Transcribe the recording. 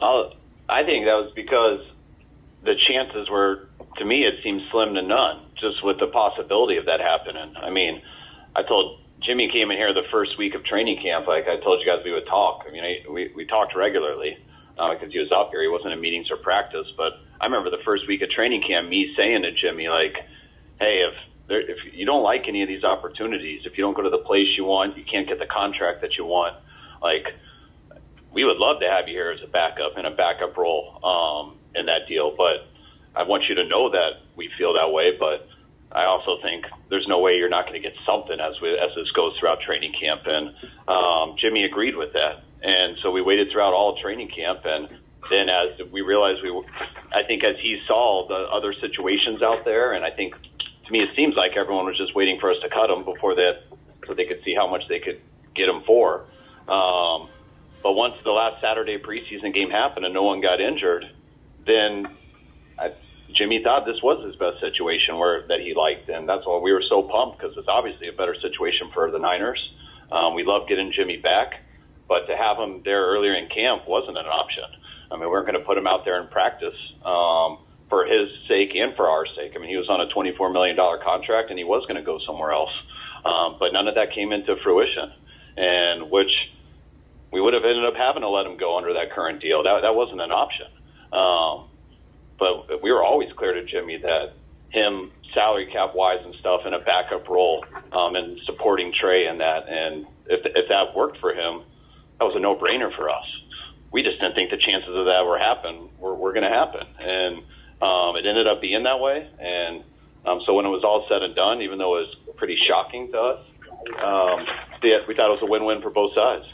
I think that was because the chances were, to me, it seemed slim to none, just with the possibility of that happening. I mean, I told Jimmy came in here the first week of training camp, like I told you guys we would talk. I mean, we talked regularly because he was up here. He wasn't in meetings or practice. But I remember the first week of training camp, me saying to Jimmy, like, hey, if you don't like any of these opportunities, if you don't go to the place you want, you can't get the contract that you want, like, we would love to have you here as a backup in a backup role in that deal. But I want you to know that we feel that way. But I also think there's no way you're not going to get something as this goes throughout training camp. And Jimmy agreed with that. And so we waited throughout all of training camp. And then as we realized I think as he saw the other situations out there, and I think to me it seems like everyone was just waiting for us to cut him before that so they could see how much they could get him for. But once the last Saturday preseason game happened and no one got injured, then Jimmy thought this was his best situation that he liked, and that's why we were so pumped because it's obviously a better situation for the Niners. We love getting Jimmy back, but to have him there earlier in camp wasn't an option. I mean, we weren't going to put him out there in practice for his sake and for our sake. I mean, he was on a $24 million contract, and he was going to go somewhere else. But none of that came into fruition, and which we would have ended up having to let him go under that current deal. That wasn't an option. But we were always clear to Jimmy that him salary cap wise and stuff in a backup role and supporting Trey in that. And if that worked for him, that was a no-brainer for us. We just didn't think the chances of that were going to happen. And it ended up being that way. And so when it was all said and done, even though it was pretty shocking to us, we thought it was a win-win for both sides.